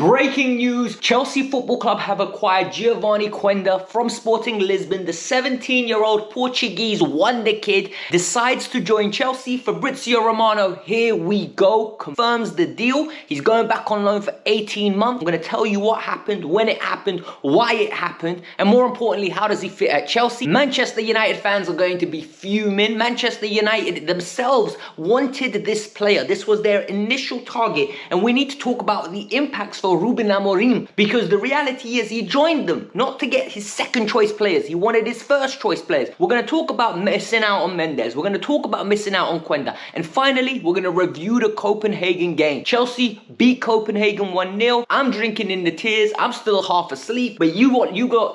Breaking news, Chelsea Football Club have acquired Giovani Quenda from Sporting Lisbon. The 17-year-old Portuguese wonder kid decides to join Chelsea. Fabrizio Romano, here we go, confirms the deal. He's going back on loan for 18 months. I'm going to tell you what happened, when it happened, why it happened, and more importantly, how does he fit at Chelsea? Manchester United fans are going to be fuming. Manchester United themselves wanted this player. This was their initial target, and we need to talk about the impacts for Ruben Amorim, because the reality is he joined them not to get his second choice players. He wanted his first choice players. We're going to talk about missing out on Mendes. We're going to talk about missing out on Quenda. And finally, we're going to review the Copenhagen game. Chelsea beat Copenhagen 1-0. I'm drinking in the tears. I'm still half asleep, but you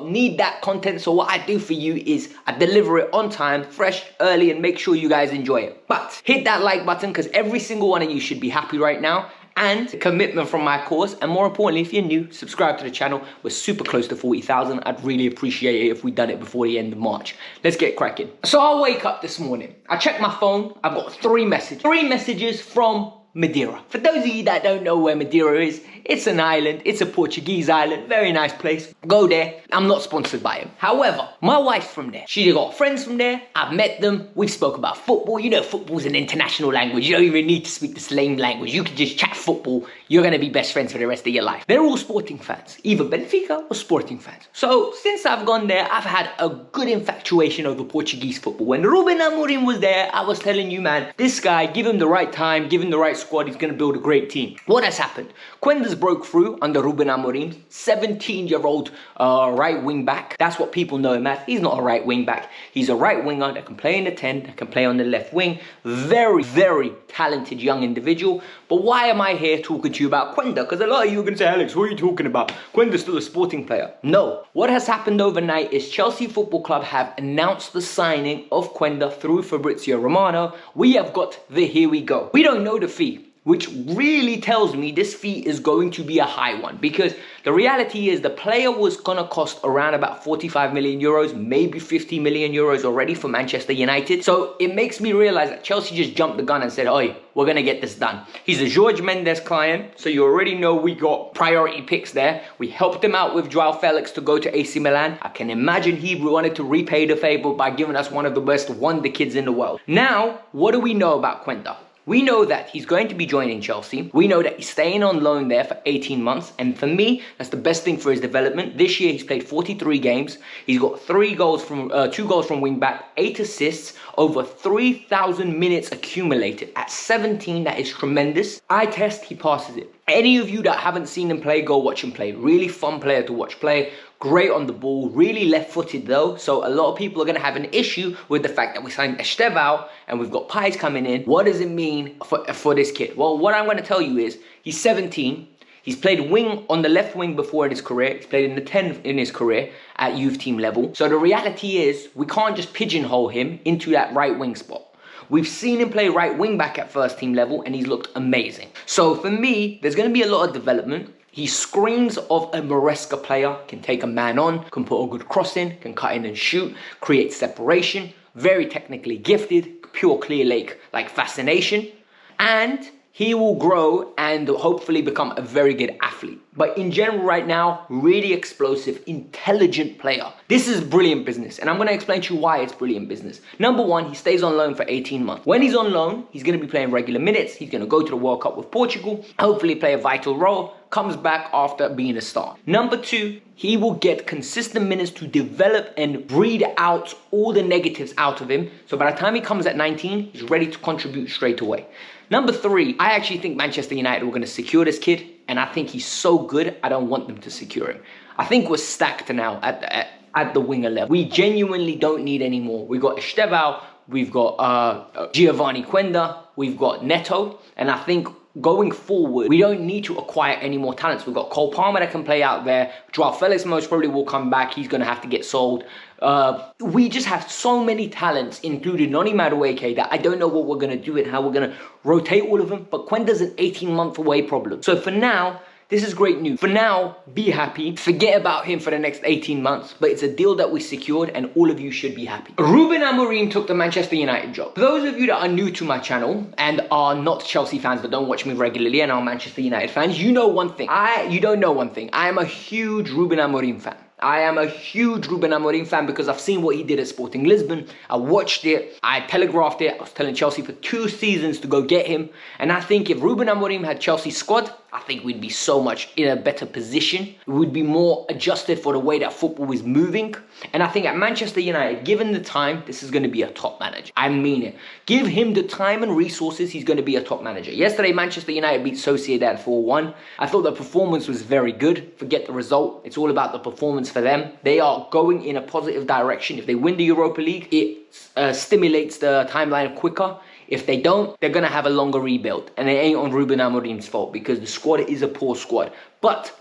need that content. So what I do for you is I deliver it on time, fresh, early, and make sure you guys enjoy it. But hit that like button, because every single one of you should be happy right now. And commitment from my course, and more importantly, if you're new, subscribe to the channel. We're super close to 40,000. I'd really appreciate it if we done it before the end of March. Let's get cracking. So I wake up this morning, I check my phone, I've got three messages from Madeira. For those of you that don't know where Madeira is, it's an island, it's a Portuguese island, very nice place. Go there. I'm not sponsored by him. However, my wife's from there. She got friends from there. I've met them. We've spoke about football. You know, football's an international language. You don't even need to speak the same language. You can just chat football. You're going to be best friends for the rest of your life. They're all Sporting fans, either Benfica or Sporting fans. So since I've gone there, I've had a good infatuation over Portuguese football. When Ruben Amorim was there, I was telling you, man, this guy, give him the right time, give him the right squad, he's going to build a great team. What has happened? Quenda's broke through under Ruben Amorim, 17-year-old right wing back. That's what people know him as. He's not a right wing back. He's a right winger that can play in the 10, that can play on the left wing. Very, very talented young individual. But why am I here talking to you about Quenda? Because a lot of you are going to say, Alex, what are you talking about? Quenda's still a Sporting player. No. What has happened overnight is Chelsea Football Club have announced the signing of Quenda through Fabrizio Romano. We have got the here we go. We don't know the fee, which really tells me this fee is going to be a high one, because the reality is the player was going to cost around about 45 million euros, maybe 50 million euros already for Manchester United. So it makes me realize that Chelsea just jumped the gun and said, oi, we're going to get this done. He's a Jorge Mendes client, so you already know we got priority picks there. We helped him out with Joao Felix to go to AC Milan. I can imagine he wanted to repay the favor by giving us one of the best wonder kids in the world. Now, what do we know about Quenda? We know that he's going to be joining Chelsea. We know that he's staying on loan there for 18 months. And for me, that's the best thing for his development. This year, he's played 43 games. He's got 2 goals from wing back, 8 assists, over 3,000 minutes accumulated. At 17, that is tremendous. Eye test, he passes it. Any of you that haven't seen him play, go watch him play. Really fun player to watch play. Great on the ball, really left-footed though. So a lot of people are going to have an issue with the fact that we signed Estevao and we've got Pies coming in. What does it mean for this kid? Well, what I'm going to tell you is he's 17. He's played wing on the left wing before in his career. He's played in the 10 in his career at youth team level. So the reality is we can't just pigeonhole him into that right wing spot. We've seen him play right wing back at first team level and he's looked amazing. So for me, there's going to be a lot of development. He screams of a Maresca player, can take a man on, can put a good cross in, can cut in and shoot, create separation, very technically gifted, pure clear lake like fascination. And he will grow and hopefully become a very good athlete. But in general right now, really explosive, intelligent player. This is brilliant business, and I'm going to explain to you why it's brilliant business. Number one, he stays on loan for 18 months. When he's on loan, he's going to be playing regular minutes. He's going to go to the World Cup with Portugal, hopefully play a vital role, comes back after being a star. Number two, he will get consistent minutes to develop and breed out all the negatives out of him. So by the time he comes at 19, he's ready to contribute straight away. Number three, I actually think Manchester United were going to secure this kid, and I think he's so good, I don't want them to secure him. I think we're stacked now at the winger level. We genuinely don't need any more. We've got Estevao, we've got Giovani Quenda, we've got Neto, and I think going forward, we don't need to acquire any more talents. We've got Cole Palmer that can play out there. Joao Felix most probably will come back. He's going to have to get sold. We just have so many talents, including Noni Madueke, that I don't know what we're going to do and how we're going to rotate all of them. But Quenda's an 18-month away problem. So for now, This is great news. For now, be happy. Forget about him for the next 18 months, but it's a deal that we secured and all of you should be happy. Ruben Amorim took the Manchester United job. For those of you that are new to my channel and are not Chelsea fans but don't watch me regularly and are Manchester United fans, you know one thing. You don't know one thing. I am a huge Ruben Amorim fan. I am a huge Ruben Amorim fan because I've seen what he did at Sporting Lisbon. I watched it. I telegraphed it. I was telling Chelsea for 2 seasons to go get him. And I think if Ruben Amorim had Chelsea's squad, I think we'd be so much in a better position. We'd be more adjusted for the way that football is moving. And I think at Manchester United, given the time, this is going to be a top manager. I mean it. Give him the time and resources, he's going to be a top manager. Yesterday, Manchester United beat Sociedad 4-1. I thought the performance was very good. Forget the result. It's all about the performance for them. They are going in a positive direction. If they win the Europa League, it stimulates the timeline quicker. If they don't, they're going to have a longer rebuild. And it ain't on Ruben Amorim's fault because the squad is a poor squad. But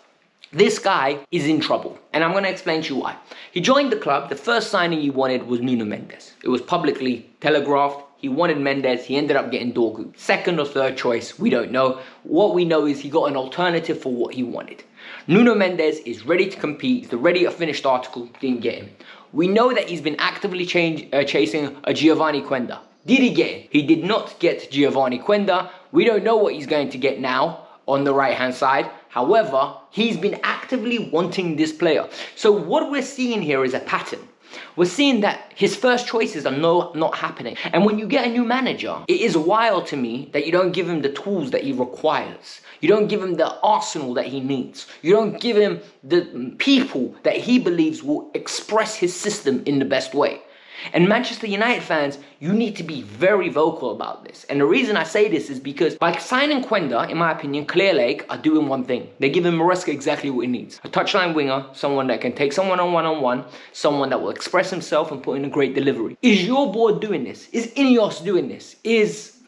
this guy is in trouble. And I'm going to explain to you why. He joined the club. The first signing he wanted was Nuno Mendes. It was publicly telegraphed. He wanted Mendes. He ended up getting Dorgu. Second or third choice, we don't know. What we know is he got an alternative for what he wanted. Nuno Mendes is ready to compete. He's already a finished article. Didn't get him. We know that he's been actively chasing a Giovani Quenda. Did he get him? He did not get Giovani Quenda. We don't know what he's going to get now on the right-hand side. However, he's been actively wanting this player. So what we're seeing here is a pattern. We're seeing that his first choices are not happening. And when you get a new manager, it is wild to me that you don't give him the tools that he requires. You don't give him the arsenal that he needs. You don't give him the people that he believes will express his system in the best way. And Manchester United fans, you need to be very vocal about this. And the reason I say this is because by signing Quenda, in my opinion, Clear Lake are doing one thing. They're giving Maresca exactly what he needs. A touchline winger, someone that can take someone on one-on-one, someone that will express himself and put in a great delivery. Is your board doing this? Is Ineos doing this?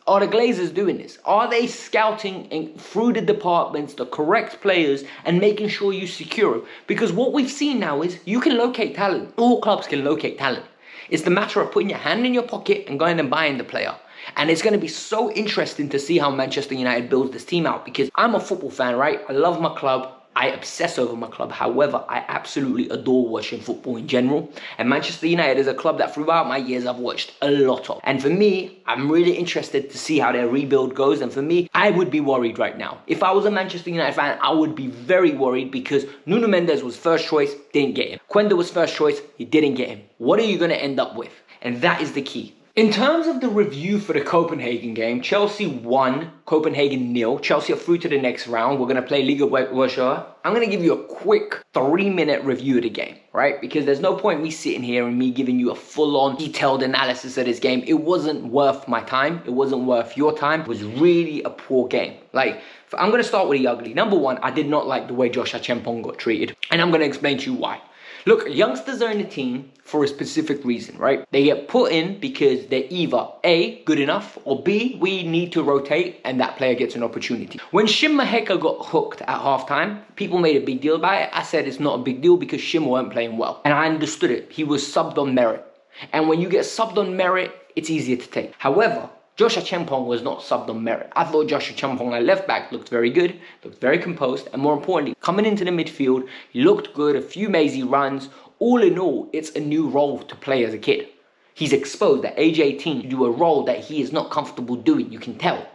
Are the Glazers doing this? Are they scouting through the departments the correct players and making sure you secure them? Because what we've seen now is you can locate talent. All clubs can locate talent. It's the matter of putting your hand in your pocket and going and buying the player. And it's going to be so interesting to see how Manchester United builds this team out. Because I'm a football fan, right? I love my club. I obsess over my club. However, I absolutely adore watching football in general. And Manchester United is a club that throughout my years I've watched a lot of. And for me, I'm really interested to see how their rebuild goes. And for me, I would be worried right now. If I was a Manchester United fan, I would be very worried because Nuno Mendes was first choice, didn't get him. Quenda was first choice, he didn't get him. What are you going to end up with? And that is the key. In terms of the review for the Copenhagen game, Chelsea won, Copenhagen 0. Chelsea are through to the next round. We're going to play Liga Warschau. I'm going to give you a quick 3-minute review of the game, right? Because there's no point me sitting here and me giving you a full-on detailed analysis of this game. It wasn't worth my time. It wasn't worth your time. It was really a poor game. Like, I'm going to start with the ugly. Number one, I did not like the way Josh Achempong got treated. And I'm going to explain to you why. Look, youngsters are in the team for a specific reason, right? They get put in because they're either A, good enough, or B, we need to rotate and that player gets an opportunity. When Shim Maheka got hooked at halftime, people made a big deal about it. I said it's not a big deal because Shim weren't playing well. And I understood it. He was subbed on merit. And when you get subbed on merit, it's easier to take. However, Josh Achempong was not subbed on merit. I thought Josh Achempong at left back looked very good, looked very composed, and more importantly, coming into the midfield, he looked good, a few mazy runs. All in all, it's a new role to play as a kid. He's exposed at age 18 to do a role that he is not comfortable doing, you can tell.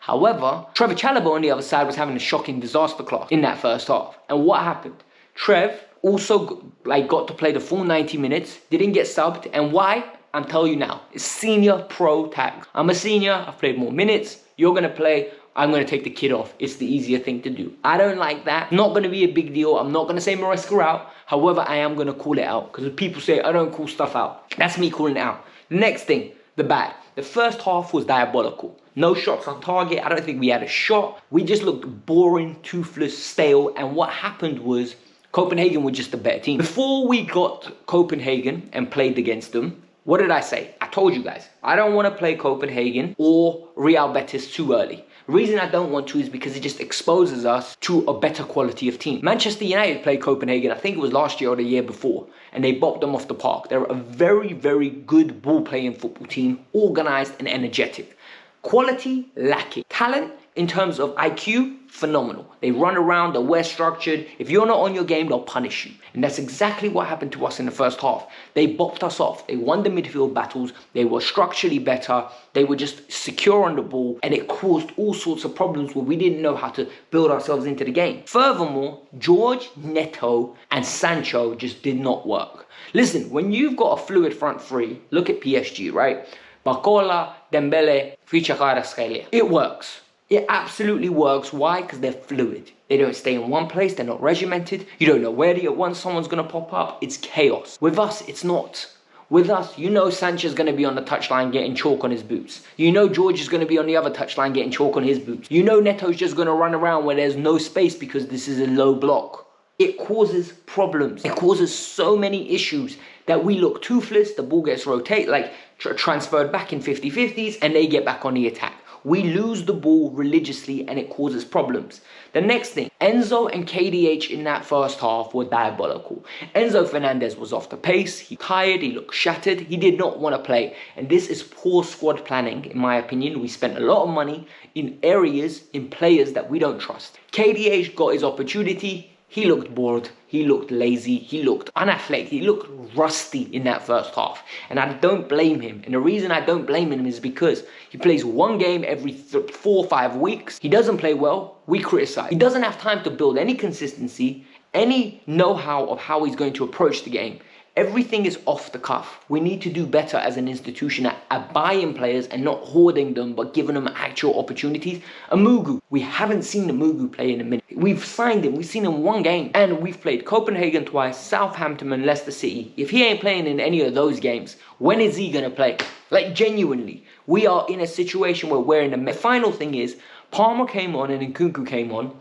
However, Trevor Chalobah on the other side was having a shocking disaster class in that first half. And what happened? Trev also got to play the full 90 minutes, didn't get subbed, and why? I'm telling you now, it's senior pro tags. I'm a senior, I've played more minutes, you're going to play, I'm going to take the kid off. It's the easier thing to do. I don't like that. Not going to be a big deal. I'm not going to say Maresca out. However, I am going to call it out. Because people say I don't call stuff out. That's me calling it out. Next thing, the bad. The first half was diabolical. No shots on target. I don't think we had a shot. We just looked boring, toothless, stale. And what happened was Copenhagen were just a better team. Before we got Copenhagen and played against them, what did I say? I told you guys, I don't want to play Copenhagen or Real Betis too early. The reason I don't want to is because it just exposes us to a better quality of team. Manchester United played Copenhagen, I think it was last year or the year before, and they bopped them off the park. They're a very, very good ball-playing football team, organised and energetic. Quality lacking. Talent In terms of IQ, phenomenal. They run around, they're well structured. If you're not on your game, they'll punish you. And that's exactly what happened to us in the first half. They bopped us off. They won the midfield battles. They were structurally better. They were just secure on the ball. And it caused all sorts of problems where we didn't know how to build ourselves into the game. Furthermore, George, Neto, and Sancho just did not work. Listen, when you've got a fluid front three, look at PSG, right? Barcola, Dembele, HIJACK. It works. It absolutely works. Why? Because they're fluid. They don't stay in one place. They're not regimented. You don't know where once someone's going to pop up. It's chaos. With us, it's not. With us, you know Sancho's going to be on the touchline getting chalk on his boots. You know George is going to be on the other touchline getting chalk on his boots. You know Neto's just going to run around where there's no space because this is a low block. It causes problems. It causes so many issues that we look toothless. The ball gets transferred back in 50-50s and they get back on the attack. We lose the ball religiously and it causes problems. The next thing, Enzo and KDH in that first half were diabolical. Enzo Fernandez was off the pace. He tired, he looked shattered. He did not want to play. And this is poor squad planning, in my opinion. We spent a lot of money in players that we don't trust. KDH got his opportunity. He looked bored, he looked lazy, he looked unathletic, he looked rusty in that first half. And I don't blame him. And the reason I don't blame him is because he plays one game every 4 or 5 weeks. He doesn't play well, we criticize. He doesn't have time to build any consistency, any know-how of how he's going to approach the game. Everything is off the cuff. We need to do better as an institution at buying players and not hoarding them, but giving them actual opportunities. Amugu, we haven't seen Amugu play in a minute. We've signed him, we've seen him one game, and we've played Copenhagen twice, Southampton and Leicester City. If he ain't playing in any of those games, when is he gonna play? Like, genuinely, we are in a situation where we're in the final thing is, Palmer came on and Nkunku came on.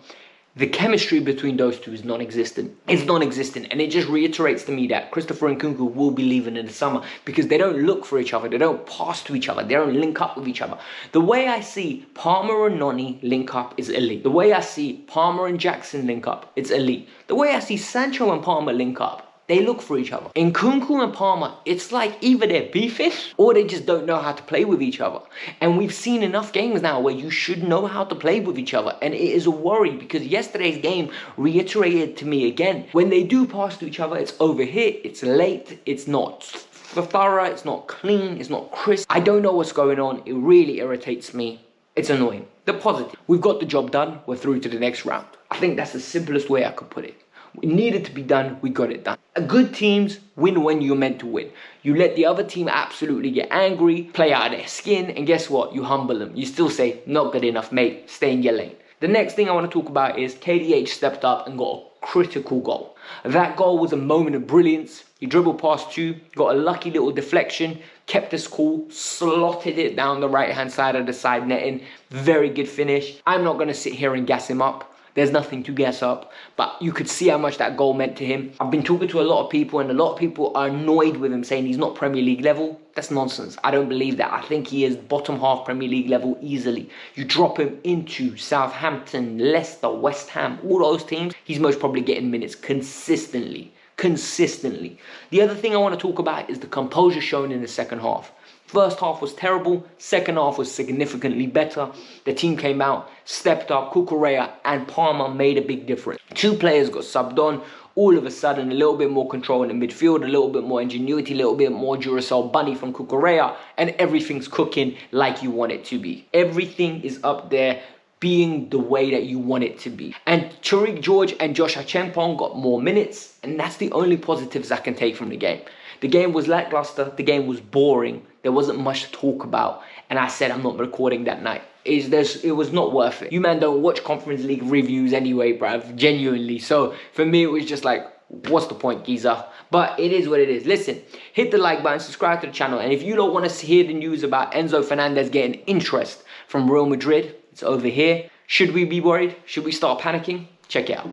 The chemistry between those two is non-existent. It's non-existent, and it just reiterates to me that Christopher and Nkunku will be leaving in the summer because they don't look for each other, they don't pass to each other, they don't link up with each other. The way I see Palmer and Noni link up is elite. The way I see Palmer and Jackson link up, it's elite. The way I see Sancho and Palmer link up, they look for each other. In Nkunku and Palmer, it's like either they're beefish or they just don't know how to play with each other. And we've seen enough games now where you should know how to play with each other. And it is a worry because yesterday's game reiterated to me again. When they do pass to each other, it's overhit, it's late, it's not thorough, it's not clean, it's not crisp. I don't know what's going on. It really irritates me. It's annoying. The positive, we've got the job done. We're through to the next round. I think that's the simplest way I could put it. It needed to be done, we got it done. Good teams win when you're meant to win. You let the other team absolutely get angry, play out of their skin, and guess what? You humble them. You still say, not good enough, mate, stay in your lane. The next thing I want to talk about is KDH stepped up and got a critical goal. That goal was a moment of brilliance. He dribbled past two, got a lucky little deflection, kept us cool, slotted it down the right-hand side of the side netting. Very good finish. I'm not going to sit here and gas him up. There's nothing to gas up, but you could see how much that goal meant to him. I've been talking to a lot of people and a lot of people are annoyed with him saying he's not Premier League level. That's nonsense. I don't believe that. I think he is bottom half Premier League level easily. You drop him into Southampton, Leicester, West Ham, all those teams, he's most probably getting minutes consistently. The other thing I want to talk about is the composure shown in the second half. First half was terrible, second half was significantly better. The team came out, stepped up, Cucurella and Palmer made a big difference. Two players got subbed on, all of a sudden a little bit more control in the midfield, a little bit more ingenuity, a little bit more Duracell bunny from Cucurella, and everything's cooking like you want it to be. Everything is up there, being the way that you want it to be. And Tariq George and Josh Achampong got more minutes, and that's the only positives I can take from the game. The game was lackluster, the game was boring, there wasn't much to talk about, and I said I'm not recording that night. It was not worth it. You man don't watch Conference League reviews anyway, bruv, genuinely. So for me, it was just like, what's the point, geezer? But it is what it is. Listen, hit the like button, subscribe to the channel, and if you don't want to hear the news about Enzo Fernandez getting interest from Real Madrid, it's over here. Should we be worried? Should we start panicking? Check it out.